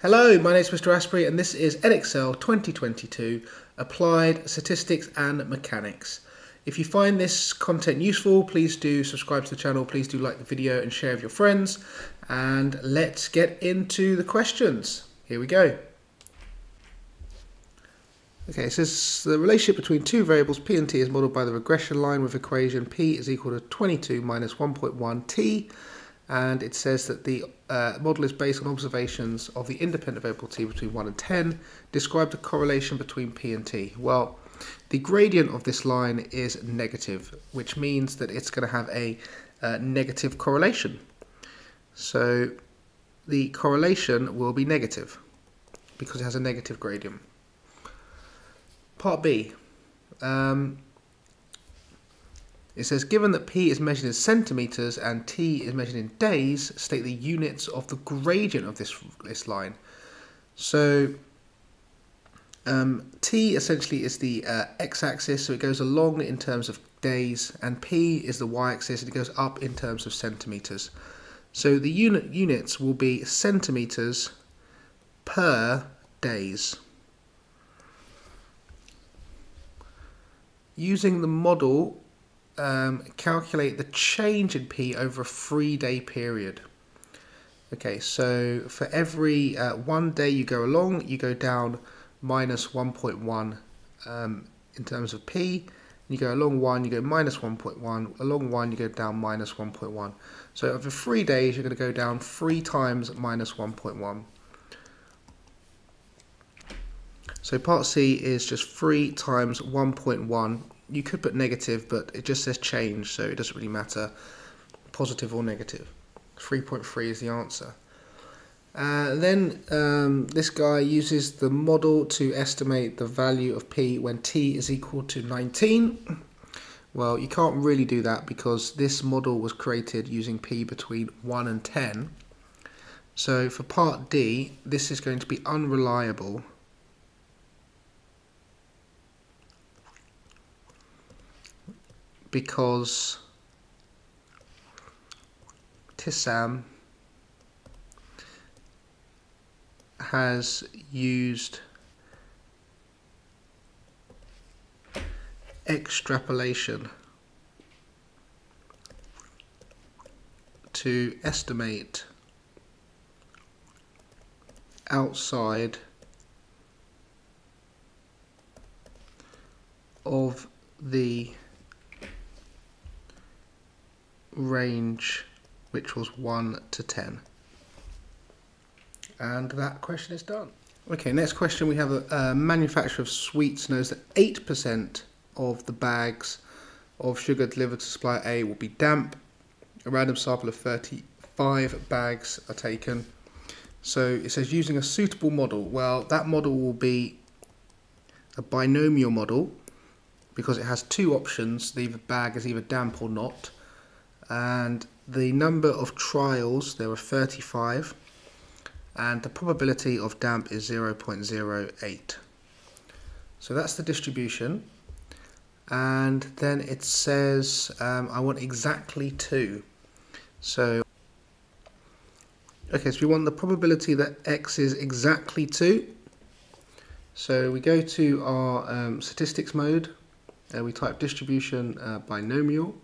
Hello, my name is Mr. Asprey and this is EDEXCEL 2022 Applied Statistics and Mechanics. If you find this content useful, please do subscribe to the channel, please do like the video and share with your friends, and let's get into the questions. Here we go. Okay, it says the relationship between two variables p and t is modelled by the regression line with equation p is equal to 22 minus 1.1 t. And it says that the model is based on observations of the independent variable t between 1 and 10. Describe the correlation between p and t. Well, the gradient of this line is negative, which means that it's going to have a negative correlation. So the correlation will be negative because it has a negative gradient. Part B. It says, given that p is measured in centimetres and t is measured in days, state the units of the gradient of this line. So t essentially is the x-axis, so it goes along in terms of days, and p is the y-axis, and it goes up in terms of centimetres. So the units will be centimetres per days. Using the model, calculate the change in p over a 3-day period. Okay, so for every 1 day you go along, you go down minus 1.1 in terms of p. You go along 1, you go minus 1.1. Along 1, you go down minus 1.1. So over 3 days, you're going to go down 3 times minus 1.1. So part C is just 3 times 1.1. You could put negative, but it just says change, so it doesn't really matter, positive or negative. 3.3 is the answer. Then this guy uses the model to estimate the value of p when t is equal to 19. Well, you can't really do that because this model was created using p between 1 and 10. So for part D, this is going to be unreliable. Because Tissam has used extrapolation to estimate outside of the range, which was 1 to 10. And that question is done. Okay, next question. We have a manufacturer of sweets knows that 8% of the bags of sugar delivered to supplier A will be damp. A random sample of 35 bags are taken. So it says using a suitable model. Well, that model will be a binomial model because it has two options. The bag is either damp or not. And the number of trials, there were 35, and the probability of damp is 0.08. So that's the distribution. And then it says I want exactly 2. So okay, so we want the probability that x is exactly 2. So we go to our statistics mode and we type distribution binomial.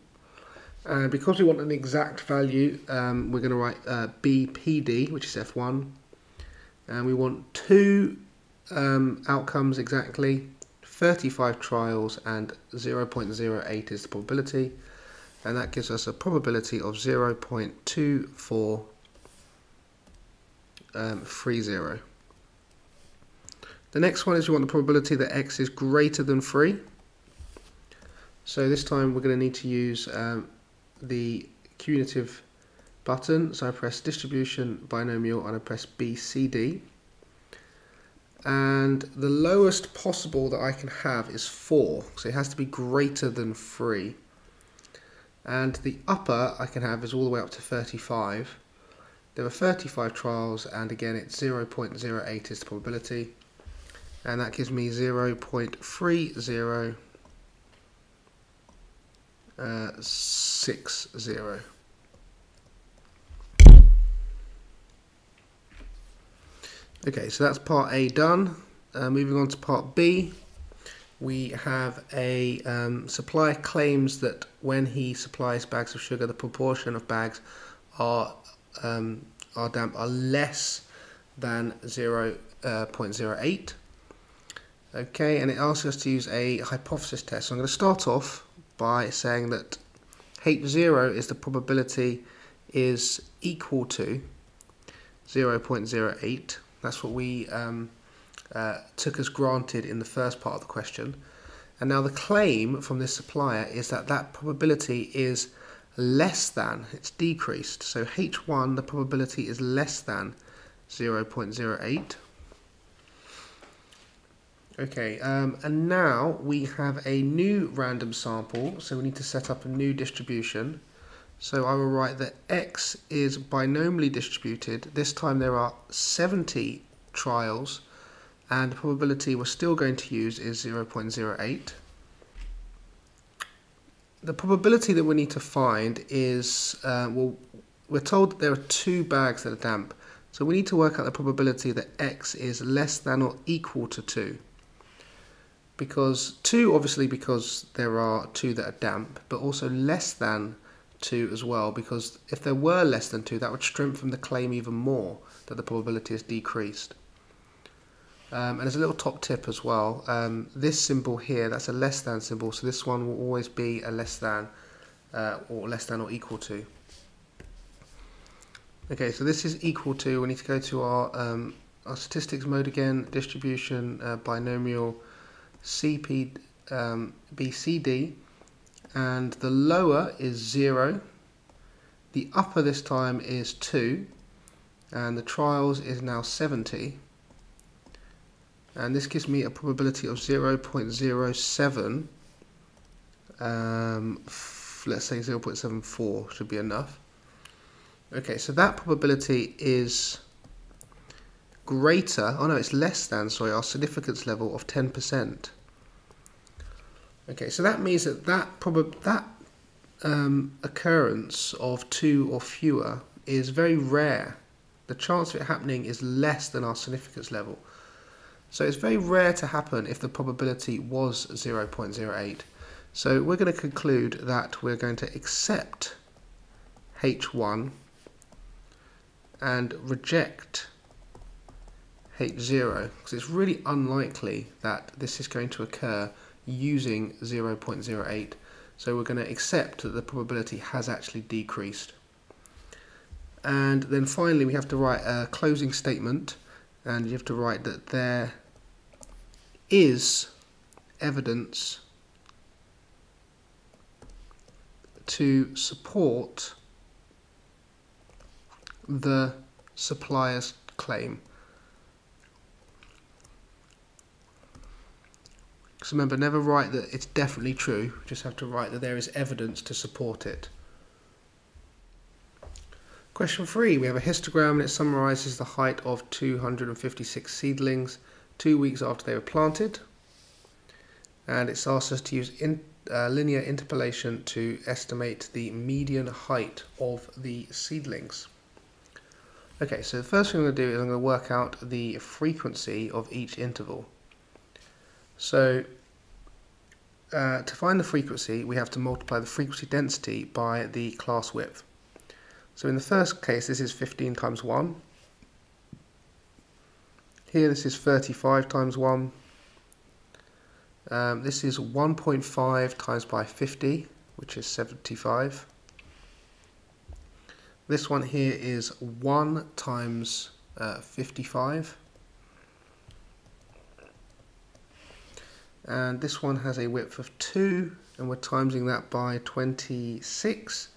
And because we want an exact value, we're going to write BPD, which is F1. And we want 2 outcomes exactly, 35 trials, and 0.08 is the probability. And that gives us a probability of 0.2430. The next one is we want the probability that x is greater than 3. So this time we're going to need to use the cumulative button, so I press distribution binomial and I press BCD, and the lowest possible that I can have is 4, so it has to be greater than 3, and the upper I can have is all the way up to 35. There are 35 trials, and again it's 0.08 is the probability, and that gives me 0.3060. Okay, so that's part A done. Moving on to part B, we have a supplier claims that when he supplies bags of sugar, the proportion of bags are damp are less than 0.08. Okay, and it asks us to use a hypothesis test. So I'm going to start off by saying that H0 is the probability is equal to 0.08. That's what we took as granted in the first part of the question. And now the claim from this supplier is that that probability is less than, it's decreased. So H1, the probability is less than 0.08. Okay, and now we have a new random sample, so we need to set up a new distribution. So I will write that X is binomially distributed. This time there are 70 trials, and the probability we're still going to use is 0.08. The probability that we need to find is, well, we're told that there are 2 bags that are damp. So we need to work out the probability that X is less than or equal to 2. Because 2, obviously, because there are 2 that are damp, but also less than 2 as well, because if there were less than 2, that would strengthen the claim even more that the probability is decreased. And there's a little top tip as well. This symbol here, that's a less than symbol, so this one will always be a less than or equal to. Okay, so this is equal to, we need to go to our statistics mode again, distribution, binomial, CP, BCD, and the lower is 0, the upper this time is 2, and the trials is now 70. And this gives me a probability of 0.07, let's say 0.74 should be enough. Okay, so that probability is greater, oh no, it's less than, sorry, our significance level of 10%. Okay, so that means that that occurrence of 2 or fewer is very rare. The chance of it happening is less than our significance level. So it's very rare to happen if the probability was 0.08. So we're going to conclude that we're going to accept H1 and reject H0, because it's really unlikely that this is going to occur using 0.08. So we're going to accept that the probability has actually decreased. And then finally we have to write a closing statement, and you have to write that there is evidence to support the supplier's claim. So remember, never write that it's definitely true, just have to write that there is evidence to support it. Question 3, we have a histogram and it summarises the height of 256 seedlings 2 weeks after they were planted, and it's asked us to use linear interpolation to estimate the median height of the seedlings. Okay, so the first thing I'm going to do is I'm going to work out the frequency of each interval. So to find the frequency, we have to multiply the frequency density by the class width. So in the first case, this is 15 times 1. Here this is 35 times 1. This is 1.5 times by 50, which is 75. This one here is 1 times 55. And this one has a width of 2, and we're timesing that by 26,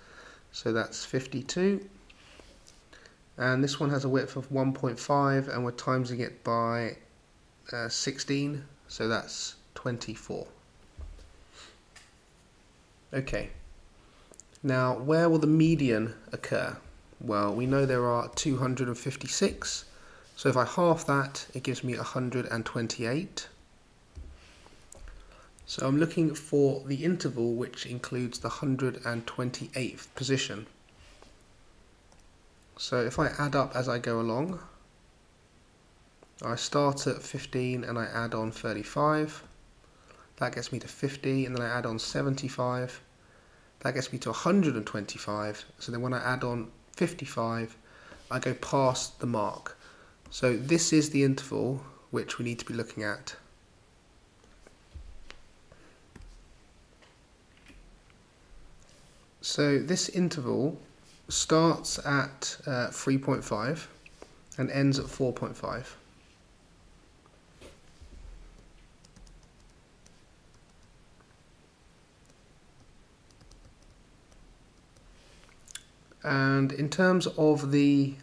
so that's 52. And this one has a width of 1.5, and we're timesing it by 16, so that's 24. Okay, now where will the median occur? Well, we know there are 256, so if I half that, it gives me 128. So I'm looking for the interval which includes the 128th position. So if I add up as I go along, I start at 15 and I add on 35. That gets me to 50, and then I add on 75. That gets me to 125. So then when I add on 55, I go past the mark. So this is the interval which we need to be looking at. So this interval starts at 3.5 and ends at 4.5. And in terms of the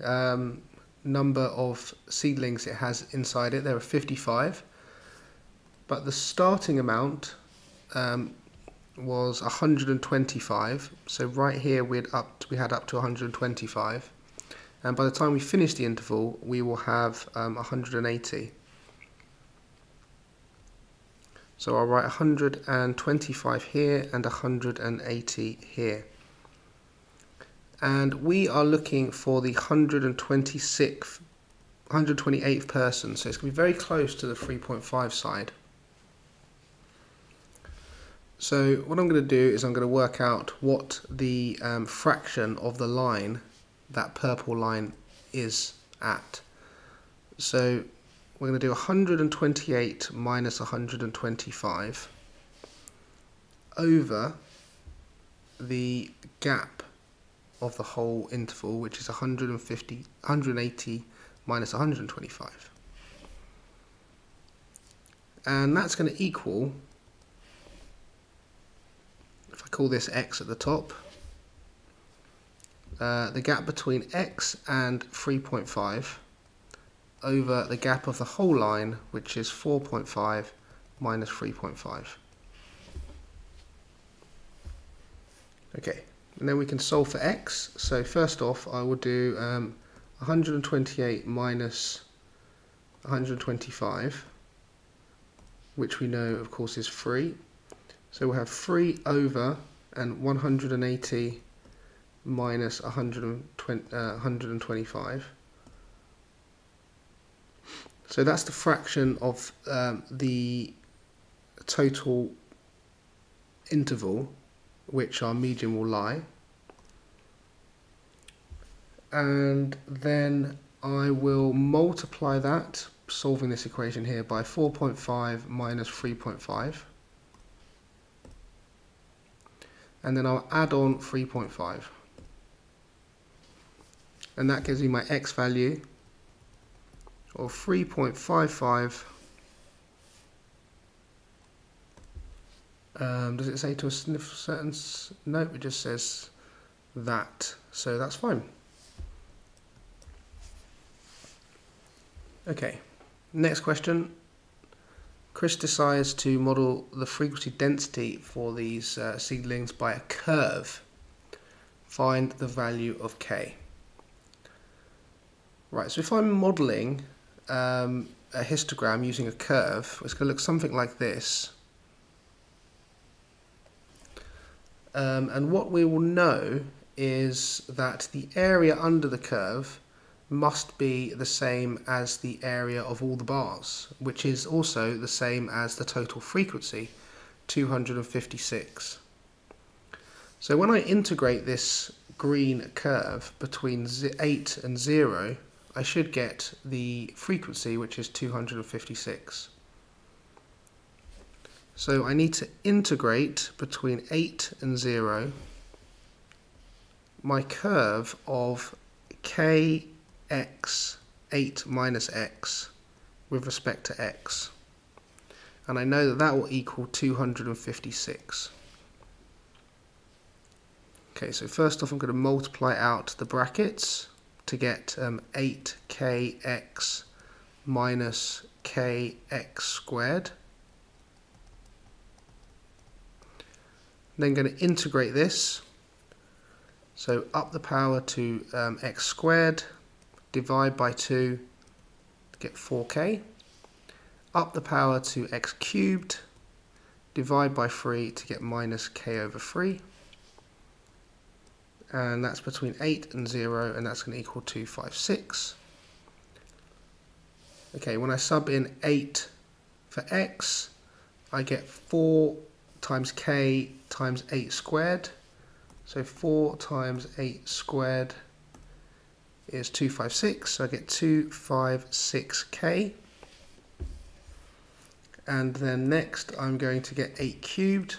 number of seedlings it has inside it, there are 55, but the starting amount was 125. So right here we had up to 125, and by the time we finish the interval, we will have 180. So I'll write 125 here and 180 here. And we are looking for the 128th person, so it's going to be very close to the 3.5 side. So what I'm going to do is I'm going to work out what the fraction of the line, that purple line, is at. So we're going to do 128 minus 125 over the gap of the whole interval, which is 180 minus 125. And that's going to equal, if I call this x at the top, the gap between x and 3.5 over the gap of the whole line, which is 4.5 minus 3.5. Okay. And then we can solve for x. So first off, I will do 128 minus 125, which we know, of course, is 3. So we'll have 3 over and 180 minus 125. So that's the fraction of the total interval which our median will lie. And then I will multiply that, solving this equation here, by 4.5 minus 3.5. And then I'll add on 3.5. And that gives me my x value of 3.55. Does it say to a certain? No, it just says that. So that's fine. Okay, next question. Chris decides to model the frequency density for these seedlings by a curve. Find the value of k. Right, so if I'm modeling a histogram using a curve, it's going to look something like this. And what we will know is that the area under the curve must be the same as the area of all the bars, which is also the same as the total frequency, 256. So when I integrate this green curve between 8 and 0, I should get the frequency, which is 256. So I need to integrate between 8 and 0 my curve of kx 8 minus x with respect to x. And I know that that will equal 256. Okay, so first off I'm going to multiply out the brackets to get 8kx minus kx squared. Then going to integrate this. So up the power to x squared, divide by 2 to get 4k. Up the power to x cubed, divide by 3 to get minus k over 3. And that's between 8 and 0, and that's going to equal 256. Okay, when I sub in 8 for x, I get 4 times k times 8 squared. So 4 times 8 squared is 256, so I get 256k. And then next I'm going to get 8 cubed.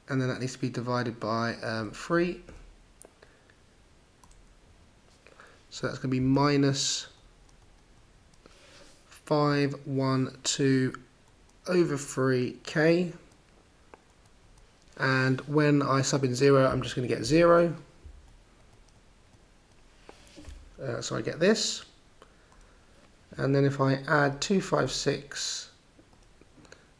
And then that needs to be divided by 3. So that's going to be minus 512 over 3k. And when I sub in 0, I'm just going to get 0. So I get this. And then if I add 256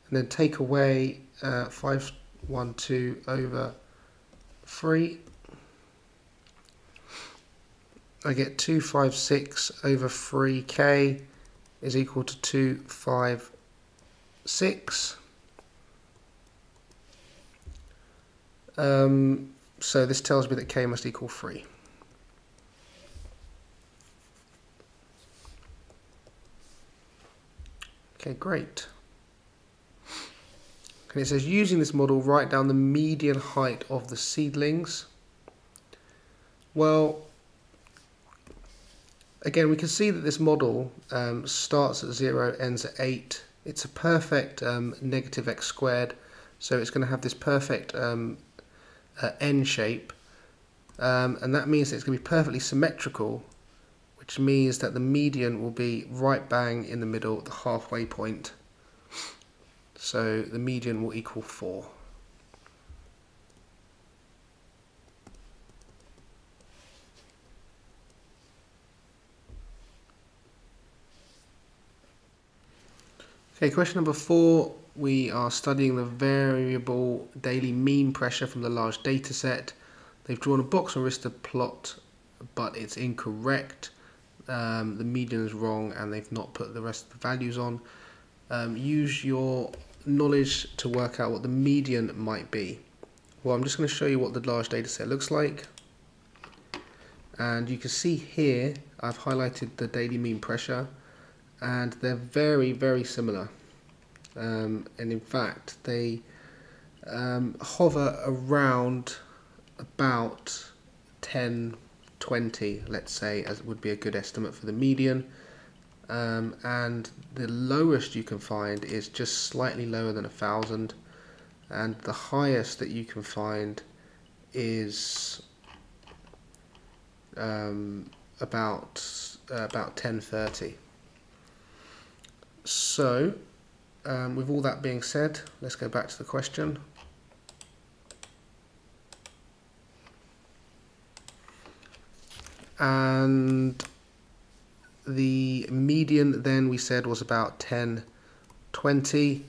and then take away 512 over 3, I get 256 over 3k is equal to 256. So this tells me that k must equal 3. Okay, great. And it says, using this model, write down the median height of the seedlings. Well, again, we can see that this model starts at 0, ends at 8. It's a perfect negative x squared, so it's going to have this perfect n shape, and that means that it's going to be perfectly symmetrical, which means that the median will be right bang in the middle at the halfway point. So the median will equal 4. Okay, question number 4. We are studying the variable daily mean pressure from the large data set. They've drawn a box and wrist plot, but it's incorrect. The median is wrong and they've not put the rest of the values on. Use your knowledge to work out what the median might be. Well, I'm just going to show you what the large data set looks like. And you can see here I've highlighted the daily mean pressure, and they're very, very similar. And in fact, they hover around about 10, 20, let's say, as would be a good estimate for the median. And the lowest you can find is just slightly lower than 1,000, and the highest that you can find is about 1030. So with all that being said, let's go back to the question. And the median then we said was about 1020,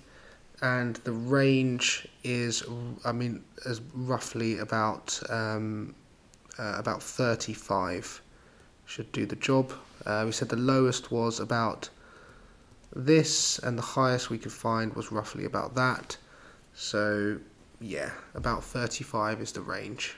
and the range is, is roughly about 35 should do the job. We said the lowest was about this, and the highest we could find was roughly about that. So yeah, about 35 is the range.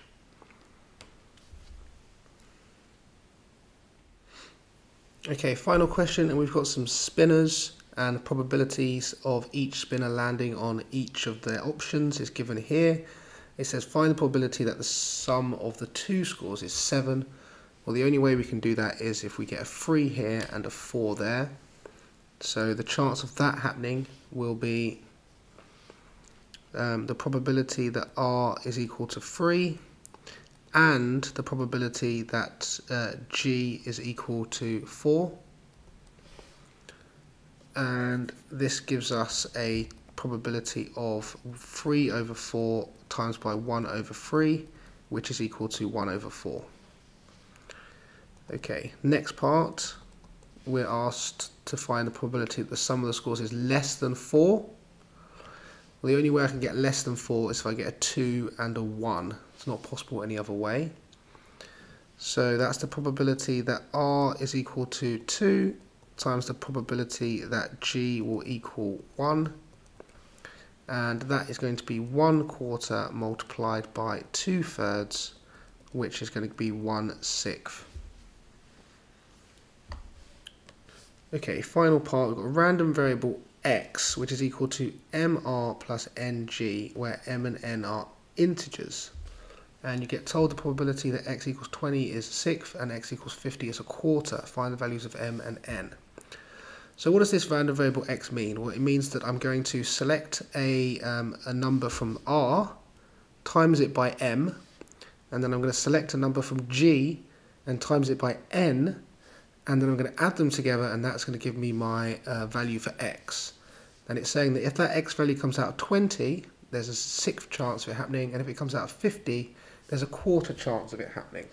Okay, final question, and we've got some spinners, and the probabilities of each spinner landing on each of their options is given here. It says find the probability that the sum of the two scores is 7. Well, the only way we can do that is if we get a 3 here and a 4 there. So the chance of that happening will be the probability that R is equal to 3, and the probability that G is equal to 4. And this gives us a probability of 3 over 4 times by 1 over 3, which is equal to 1 over 4. Okay, next part, we're asked to find the probability that the sum of the scores is less than 4. Well, the only way I can get less than 4 is if I get a 2 and a 1. It's not possible any other way. So that's the probability that R is equal to 2 times the probability that G will equal 1. And that is going to be 1/4 multiplied by 2/3, which is going to be 1/6. Okay, final part, we've got a random variable x, which is equal to mr plus ng, where m and n are integers. And you get told the probability that x equals 20 is a sixth and x equals 50 is a quarter. Find the values of m and n. So what does this random variable x mean? Well, it means that I'm going to select a number from r, times it by m, and then I'm going to select a number from g and times it by n, and then I'm going to add them together, and that's going to give me my value for x. And it's saying that if that x value comes out of 20, there's a sixth chance of it happening, and if it comes out of 50, there's a quarter chance of it happening.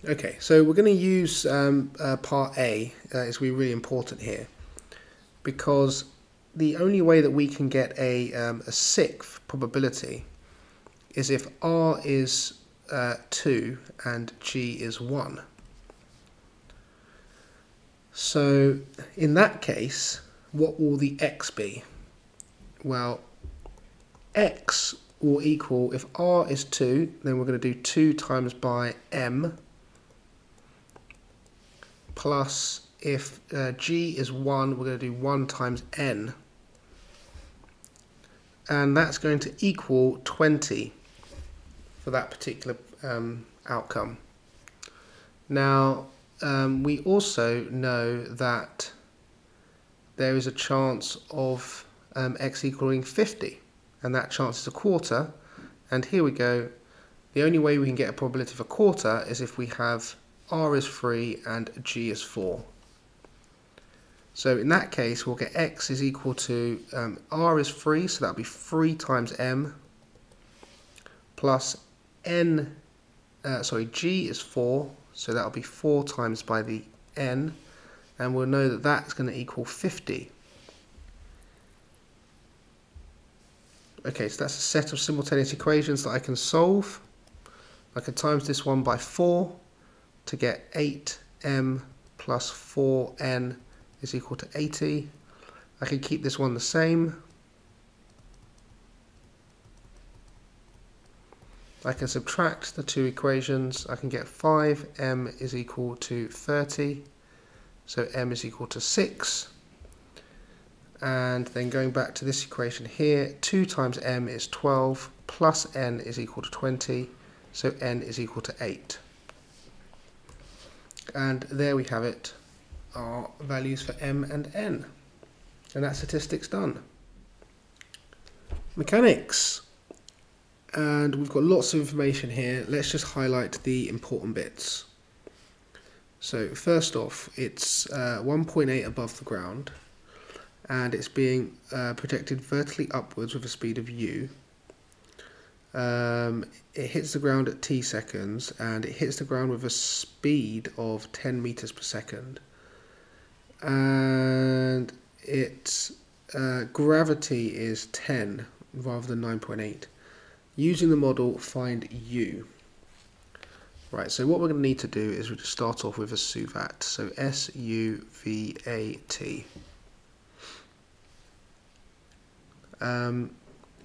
Okay, so we're going to use part A, it's really important here, because the only way that we can get a sixth probability is if R is 2 and G is 1. So in that case, what will the x be? Well, x will equal, if R is 2, then we're going to do 2 times by m, plus if G is 1, we're going to do 1 times n. And that's going to equal 20 for that particular outcome. Now, we also know that there is a chance of x equaling 50, and that chance is a quarter. And here we go. The only way we can get a probability of a quarter is if we have R is 3 and G is 4. So in that case, we'll get x is equal to, R is 3, so that'll be 3 times m, plus G is 4, so that'll be 4 times by the n, and we'll know that that's going to equal 50. Okay, so that's a set of simultaneous equations that I can solve. I can times this one by 4 to get 8m plus 4n is equal to 80. I can keep this one the same. I can subtract the two equations. I can get 5m is equal to 30, so m is equal to 6. And then going back to this equation here, 2 times m is 12, plus n is equal to 20, so n is equal to 8. And there we have it, our values for m and n. And that statistic's done. Mechanics. And we've got lots of information here. Let's just highlight the important bits. So first off, it's 1.8 above the ground, and it's being projected vertically upwards with a speed of u. It hits the ground at t seconds, and it hits the ground with a speed of 10 meters per second. And its gravity is 10 rather than 9.8. Using the model, find u. Right, so what we're going to need to do is we just start off with a SUVAT. So SUVAT.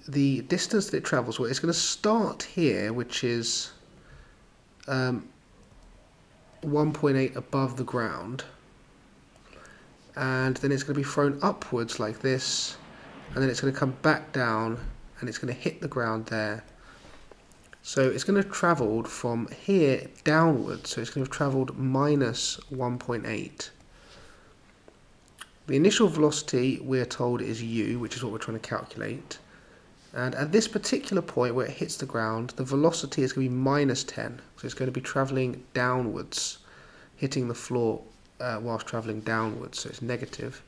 The distance that it travels, well, it's going to start here, which is 1.8 above the ground, and then it's going to be thrown upwards like this, and then it's going to come back down, and it's going to hit the ground there. So it's going to have travelled from here downwards, so it's going to have travelled minus 1.8. The initial velocity, we're told, is u, which is what we're trying to calculate. And at this particular point where it hits the ground, the velocity is going to be minus 10. So it's going to be travelling downwards, hitting the floor whilst travelling downwards, so it's negative.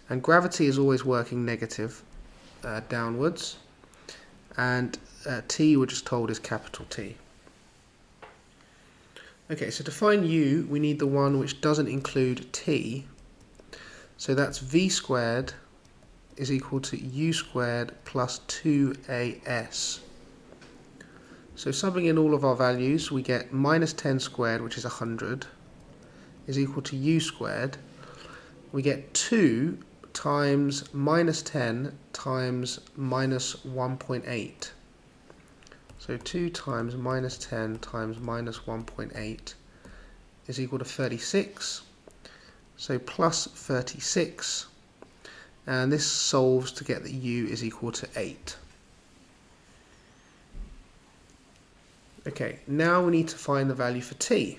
And gravity is always working negative downwards. And t, we're just told, is capital T. Okay, so to find u, we need the one which doesn't include t. So that's v squared is equal to u squared plus 2as. So subbing in all of our values, we get minus 10 squared, which is 100, is equal to u squared. We get 2 times minus 10 times minus 1.8. So 2 times minus 10 times minus 1.8 is equal to 36. so plus 36, and this solves to get that u is equal to 8. Okay, now we need to find the value for t.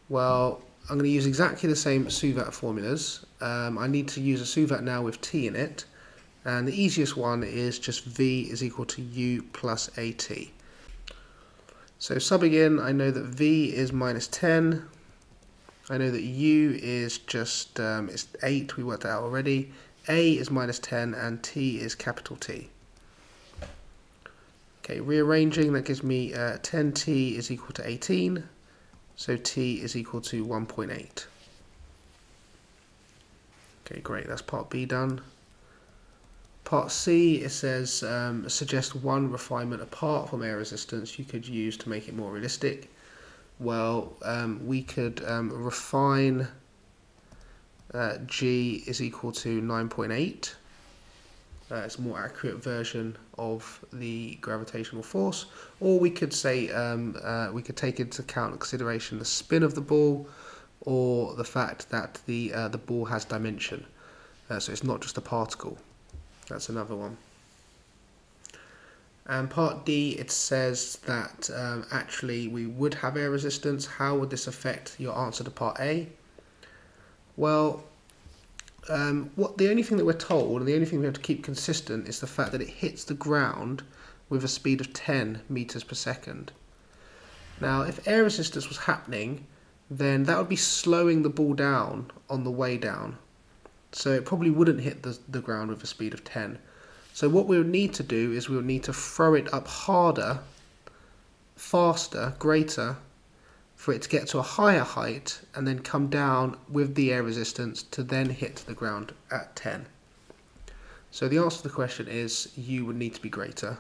Well, I'm going to use exactly the same SUVAT formulas. I need to use a SUVAT now with t in it, and the easiest one is just v is equal to u plus at. So subbing in, I know that v is minus 10, I know that u is just it's 8, we worked that out already, a is minus 10, and t is capital T. Okay, rearranging, that gives me 10t is equal to 18, so t is equal to 1.8. Okay, great, that's part B done. Part C, it says, suggest one refinement apart from air resistance you could use to make it more realistic. Well, we could refine G is equal to 9.8. It's a more accurate version of the gravitational force. Or we could say, we could take into account and consideration the spin of the ball, or the fact that the ball has dimension. So it's not just a particle. That's another one. And part D, it says that actually we would have air resistance. How would this affect your answer to part A? Well, the only thing that we're told, and the only thing we have to keep consistent, is the fact that it hits the ground with a speed of 10 meters per second. Now, if air resistance was happening, then that would be slowing the ball down on the way down. So it probably wouldn't hit the ground with a speed of 10. So what we would need to do is we would need to throw it up harder, faster, greater, for it to get to a higher height and then come down with the air resistance to then hit the ground at 10. So the answer to the question is u would need to be greater.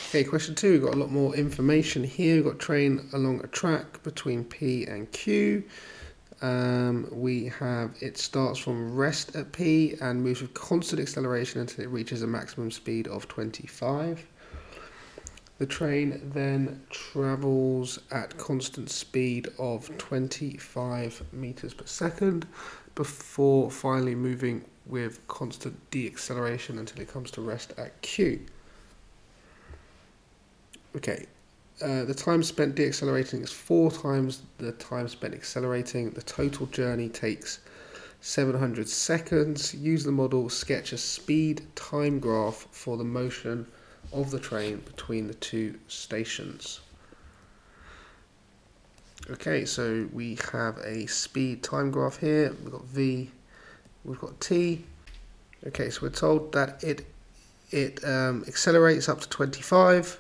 Okay, question 2, we've got a lot more information here. We've got train along a track between P and Q. We have, it starts from rest at P and moves with constant acceleration until it reaches a maximum speed of 25. The train then travels at constant speed of 25 meters per second before finally moving with constant deacceleration until it comes to rest at Q. Okay, the time spent deaccelerating is 4 times the time spent accelerating. The total journey takes 700 seconds. Use the model, sketch a speed time graph for the motion of the train between the two stations. Okay, so we have a speed time graph here. We've got V, we've got T. Okay, so we're told that it accelerates up to 25.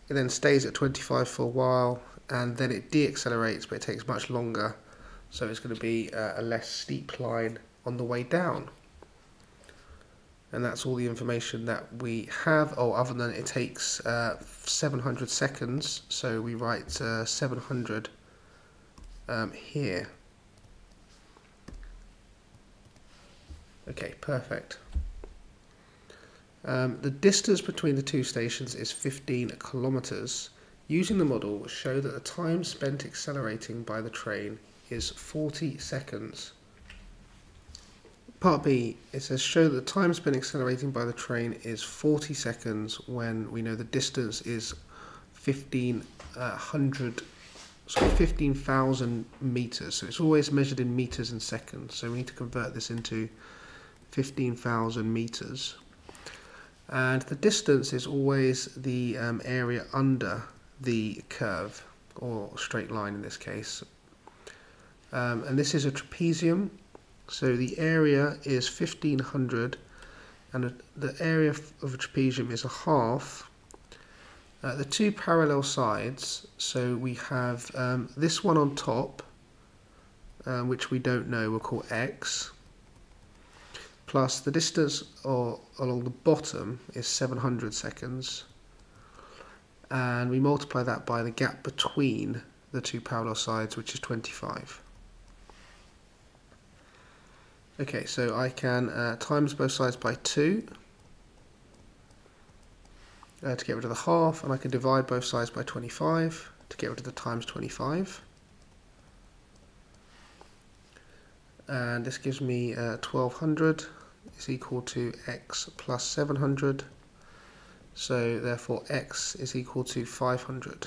It then stays at 25 for a while, and then it deaccelerates, but it takes much longer, so it's going to be a less steep climb on the way down. And that's all the information that we have. Oh, other than it takes 700 seconds, so we write 700 here. Okay, perfect. The distance between the two stations is 15 kilometers. Using the model, show that the time spent accelerating by the train is 40 seconds. Part B, it says show that the time spent accelerating by the train is 40 seconds when we know the distance is 15,000 meters. So it's always measured in meters and seconds. So we need to convert this into 15,000 meters. And the distance is always the area under the curve, or straight line in this case. And this is a trapezium, so the area is 1500, and the area of a trapezium is a half. The two parallel sides, so we have this one on top, which we don't know, we'll call x, plus the distance along the bottom is 700 seconds, and we multiply that by the gap between the two parallel sides, which is 25. Okay, so I can times both sides by 2 to get rid of the half, and I can divide both sides by 25 to get rid of the times 25. And this gives me 1200 is equal to x plus 700. So therefore x is equal to 500.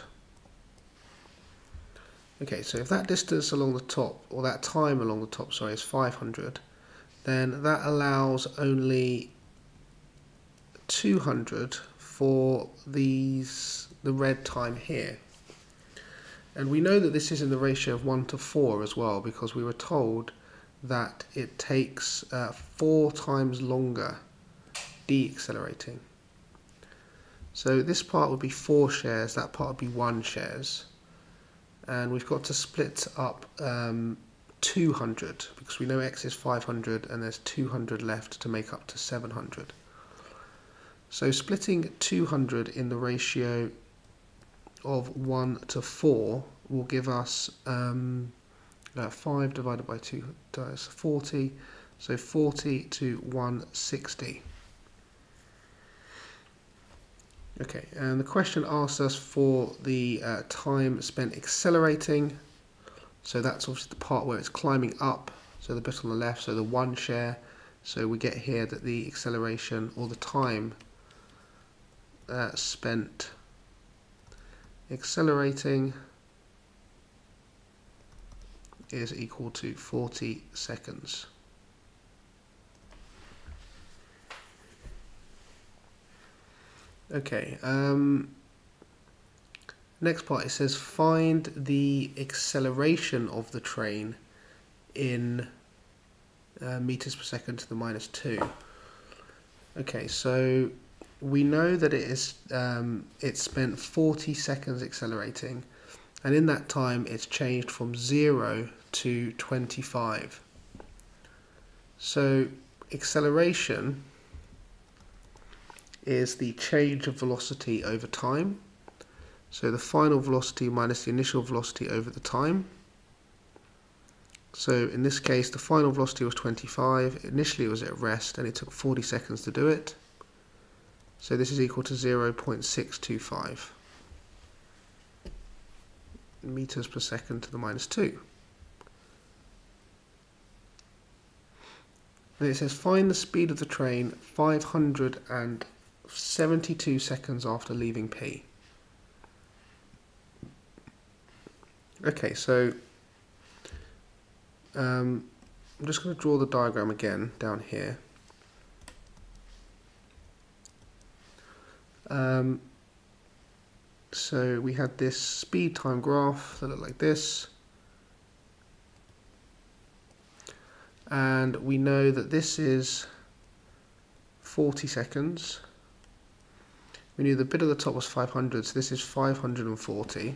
Okay, so if that distance along the top, or that time along the top, sorry, is 500, then that allows only 200 for the red time here. And we know that this is in the ratio of 1 to 4 as well, because we were told that it takes 4 times longer deaccelerating. So this part would be 4 shares, that part would be 1 shares. And we've got to split up 200, because we know x is 500 and there's 200 left to make up to 700. So splitting 200 in the ratio of 1 to 4 will give us 5 divided by 2 is 40, so 40 to 160. Okay, and the question asks us for the time spent accelerating. So that's obviously the part where it's climbing up, so the bit on the left, so the 1 share. So we get here that the acceleration, or the time spent accelerating, is equal to 40 seconds. Okay, next part, it says find the acceleration of the train in meters per second to the minus 2. Okay, so we know that it spent 40 seconds accelerating, and in that time it's changed from 0 to 25. So acceleration is the change of velocity over time. So the final velocity minus the initial velocity over the time. So in this case, the final velocity was 25. Initially it was at rest and it took 40 seconds to do it. So this is equal to 0.625 meters per second to the minus 2. And it says find the speed of the train 572 seconds after leaving P. Okay, so I'm just going to draw the diagram again down here. So we had this speed time graph that looked like this, and we know that this is 40 seconds. We knew the bit at the top was 500, so this is 540.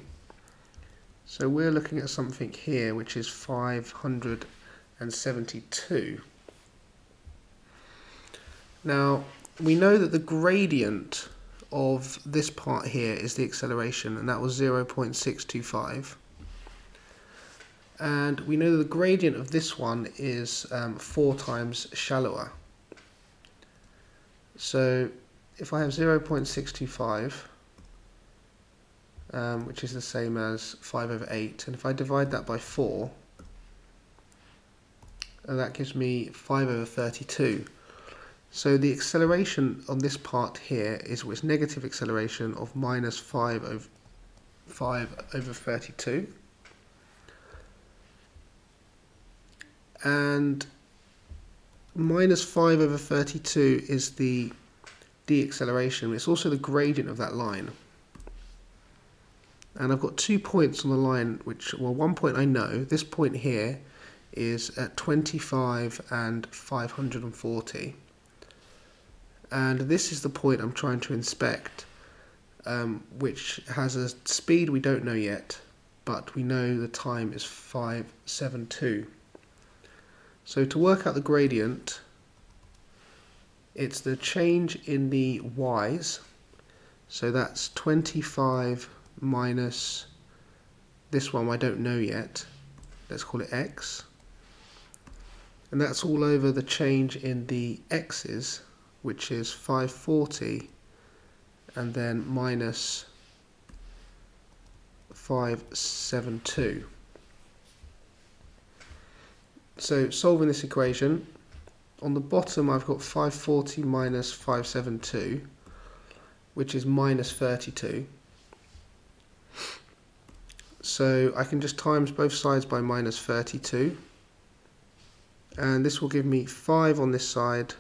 So we're looking at something here which is 572. Now we know that the gradient of this part here is the acceleration, and that was 0.625. And we know that the gradient of this one is 4 times shallower. So if I have 0.625, which is the same as 5 over 8, and if I divide that by 4, that gives me 5 over 32. So the acceleration on this part here is negative acceleration of minus 5 over 32. And minus 5 over 32 is the deacceleration. It's also the gradient of that line. And I've got 2 points on the line, well, one point I know. This point here is at 25 and 540. And this is the point I'm trying to inspect, which has a speed we don't know yet, but we know the time is 572. So to work out the gradient, it's the change in the y's. So that's 25 minus this one I don't know yet. Let's call it x. and that's all over the change in the x's, which is 540 and then minus 572. So solving this equation, on the bottom I've got 540 minus 572, which is minus 32. So I can just times both sides by minus 32, and this will give me 5 on this side,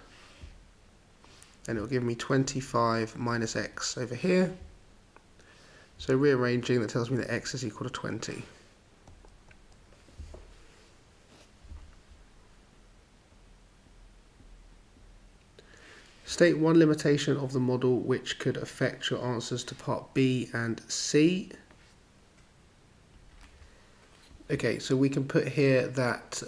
and it will give me 25 minus x over here. So rearranging, that tells me that x is equal to 20. State one limitation of the model which could affect your answers to part B and C. Okay, so we can put here that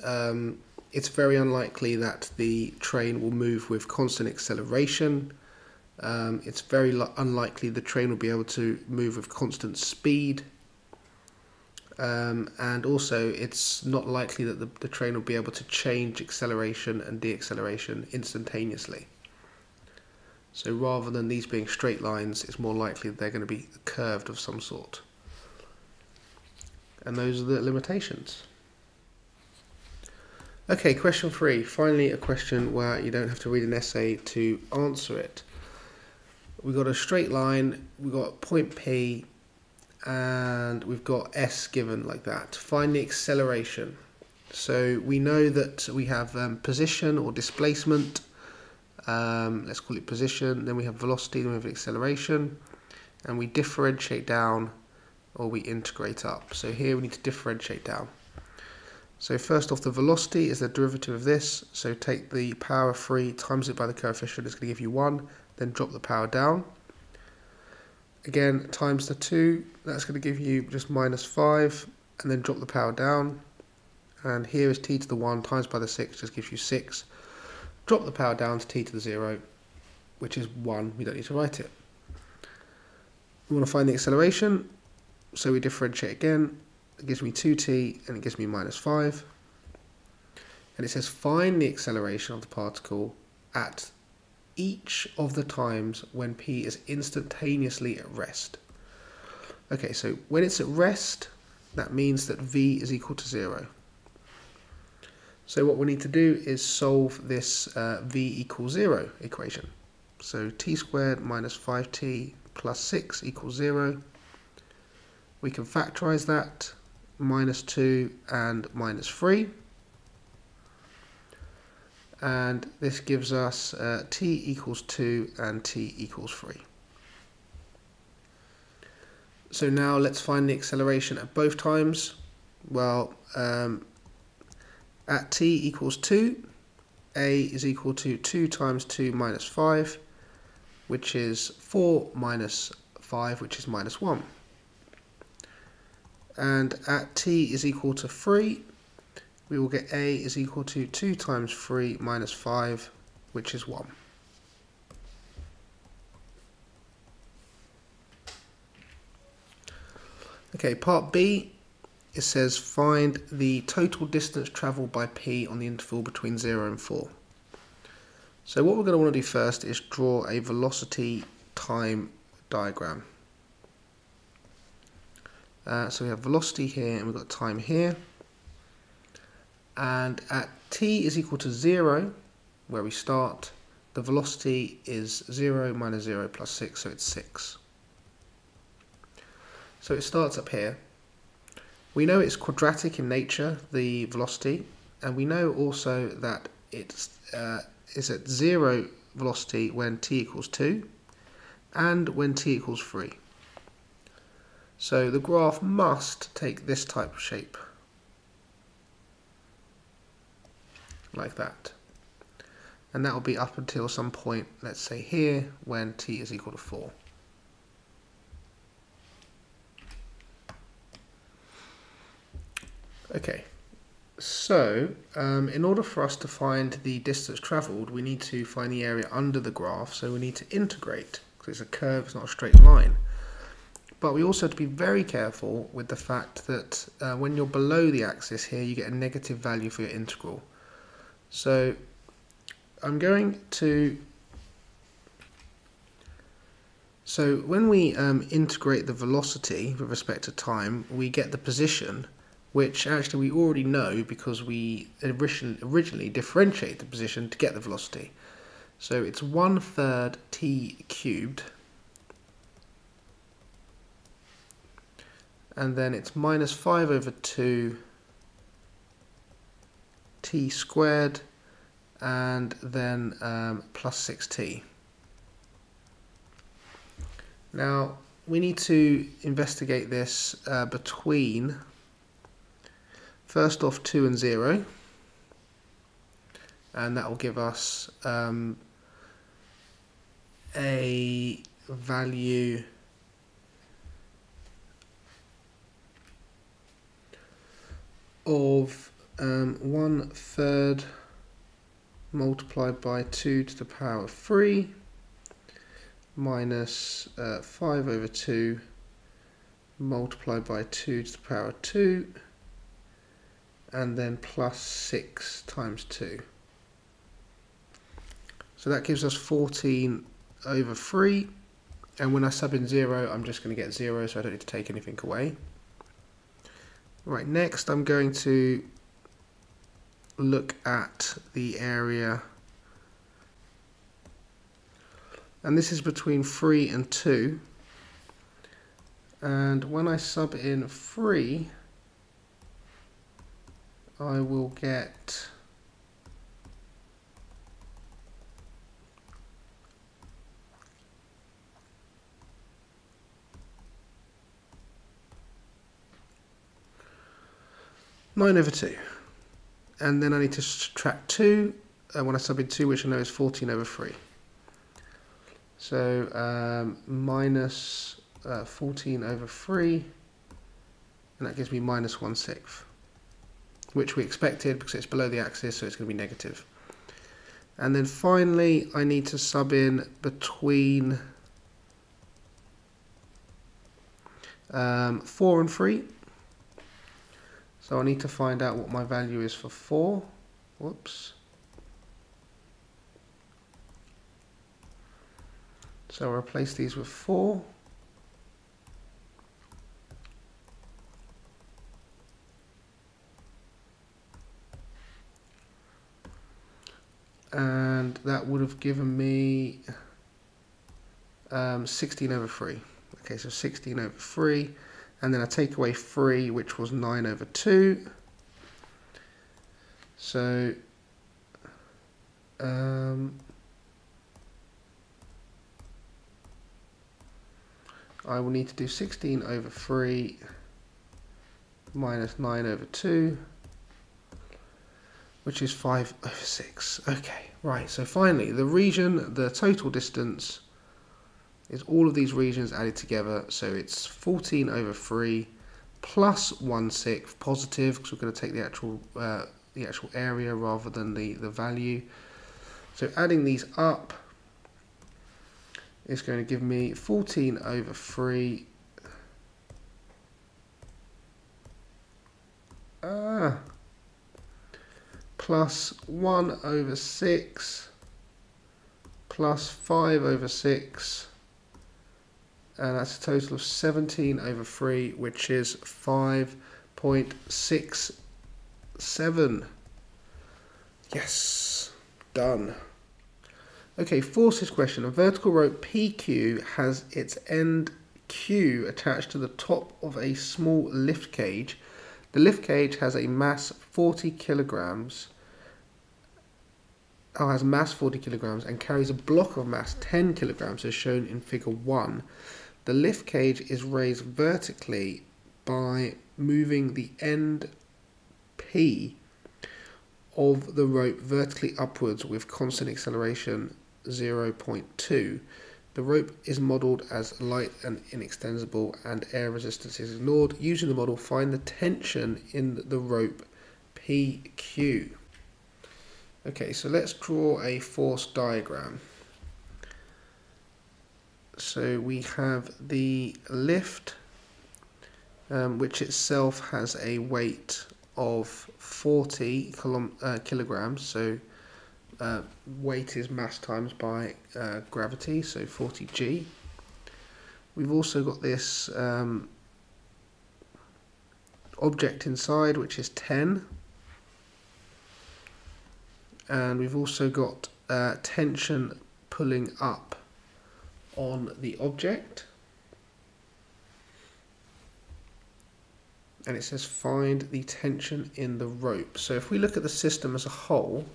it's very unlikely that the train will move with constant acceleration. It's very unlikely the train will be able to move with constant speed. And also it's not likely that the train will be able to change acceleration and deacceleration instantaneously. So rather than these being straight lines, it's more likely that they're going to be curved of some sort. And those are the limitations. Okay, question 3. Finally a question where you don't have to read an essay to answer it. We've got a straight line, we've got point P, and we've got S given like that. Find the acceleration. So we know that we have position or displacement. Let's call it position, then we have velocity, then we have acceleration, and we differentiate down or we integrate up. So here we need to differentiate down. So first off, the velocity is the derivative of this, so take the power of 3 times it by the coefficient, it's going to give you 1, then drop the power down. Again, times the 2, that's going to give you just minus 5, and then drop the power down. And here is t to the 1 times by the 6, just gives you 6. Drop the power down to t to the 0, which is 1. We don't need to write it. We want to find the acceleration, so we differentiate again. It gives me 2t, and it gives me minus 5. And it says find the acceleration of the particle at each of the times when p is instantaneously at rest. Okay, so when it's at rest, that means that v is equal to 0. So what we need to do is solve this v equals 0 equation. So t squared minus 5t plus 6 equals 0. We can factorize that, minus 2 and minus 3. And this gives us t equals 2 and t equals 3. So now let's find the acceleration at both times. Well, at t equals 2, a is equal to 2 times 2 minus 5, which is 4 minus 5, which is minus 1. And at t is equal to 3, we will get a is equal to 2 times 3 minus 5, which is 1. Okay, part B, it says find the total distance travelled by p on the interval between 0 and 4. So what we're going to want to do first is draw a velocity time diagram. So we have velocity here and we've got time here. And at t is equal to 0, where we start, the velocity is 0 minus 0 plus 6, so it's 6. So it starts up here. We know it's quadratic in nature, the velocity, and we know also that it's is at 0 velocity when t equals 2 and when t equals 3. So the graph must take this type of shape, like that. And that will be up until some point, let's say here, when t is equal to 4. Okay, so in order for us to find the distance travelled, we need to find the area under the graph, so we need to integrate, because it's a curve, it's not a straight line. But we also have to be very careful with the fact that when you're below the axis here, you get a negative value for your integral. So I'm going to, so when we integrate the velocity with respect to time, we get the position, which actually we already know because we originally differentiate the position to get the velocity. So it's 1/3 t cubed, and then it's minus 5/2 t squared, and then plus 6t. Now we need to investigate this between, first off, 2 and 0, and that will give us a value of 1/3 multiplied by 2 to the power of 3 minus 5/2 multiplied by 2 to the power of 2, and then plus 6 times 2. So that gives us 14/3, and when I sub in 0, I'm just going to get 0, so I don't need to take anything away. Right, next I'm going to look at the area, and this is between 3 and 2, and when I sub in 3, I will get (9/2), and then I need to subtract 2 when I sub in 2, which I know is 14/3. So minus 14/3, and that gives me minus 1/6, which we expected because it's below the axis, so it's going to be negative. And then finally I need to sub in between 4 and 3. So I need to find out what my value is for 4. Whoops. So I'll replace these with 4. And that would have given me 16/3. Okay, so 16/3. And then I take away 3, which was 9/2. So I will need to do 16/3 minus 9/2, which is 5/6. Okay, right, so finally the region, the total distance, is all of these regions added together, so it's 14/3 plus 1/6 positive, because we're going to take the actual area rather than the value. So adding these up is going to give me 14/3 plus 1/6 plus 5/6, and that's a total of 17/3, which is 5.67. Yes, done. Okay, forces question. A vertical rope PQ has its end Q attached to the top of a small lift cage. The lift cage has a mass 40 kilograms. Has mass 40 kilograms and carries a block of mass 10 kilograms as shown in figure 1. The lift cage is raised vertically by moving the end P of the rope vertically upwards with constant acceleration 0.2. The rope is modelled as light and inextensible, and air resistance is ignored. Using the model, find the tension in the rope PQ. Okay, so let's draw a force diagram. So we have the lift, which itself has a weight of 40 kilograms, so weight is mass times by gravity, so 40g. We've also got this object inside, which is 10, and we've also got tension pulling up on the object, and it says find the tension in the rope. So if we look at the system as a whole,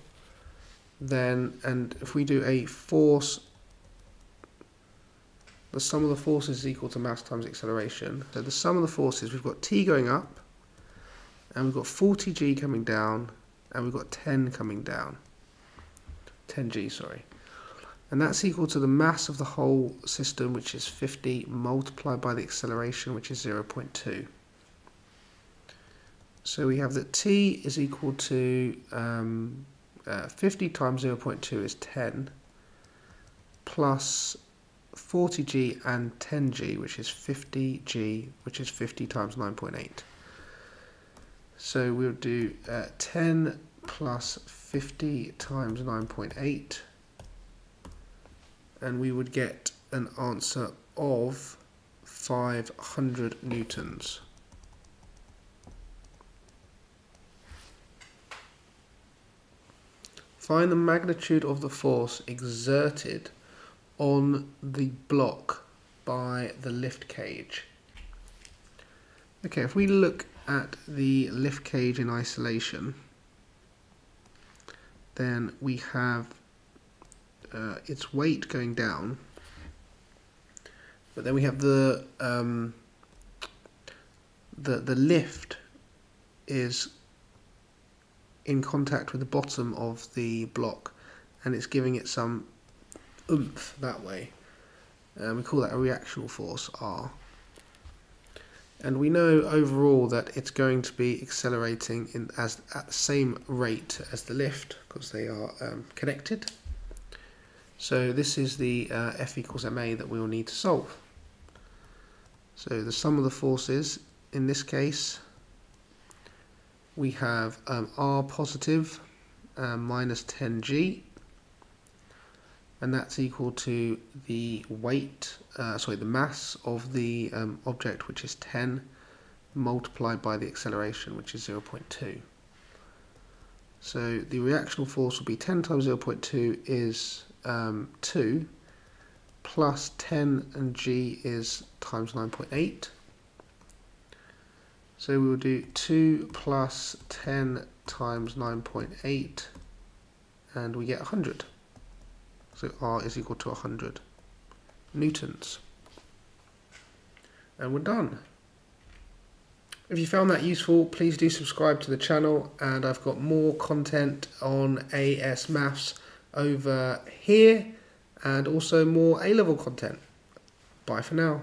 then, and if we do a force, the sum of the forces is equal to mass times acceleration. So the sum of the forces, we've got T going up, and we've got 40g coming down, and we've got 10 coming down. 10g, sorry. And that's equal to the mass of the whole system, which is 50, multiplied by the acceleration, which is 0.2. So we have that T is equal to 50 times 0.2 is 10, plus 40g and 10g, which is 50g, which is 50 times 9.8. So we'll do 10 plus 50 times 9.8, and we would get an answer of 500 newtons. Find the magnitude of the force exerted on the block by the lift cage. Okay, if we look at the lift cage in isolation, then we have its weight going down, but then we have the lift is in contact with the bottom of the block, and it's giving it some oomph that way. We call that a reactional force, R. And we know overall that it's going to be accelerating at the same rate as the lift, because they are connected. So this is the F equals ma that we will need to solve. So the sum of the forces, in this case, we have R positive minus 10g, and that's equal to the weight, the mass of the object, which is 10, multiplied by the acceleration, which is 0.2. So the reactional force will be 10 times 0.2 is 2, plus 10 and g is times 9.8. So we will do 2 plus 10 times 9.8, and we get 100. So R is equal to 100 newtons. And we're done. If you found that useful, please do subscribe to the channel, and I've got more content on AS Maths over here, and also more A-level content. Bye for now.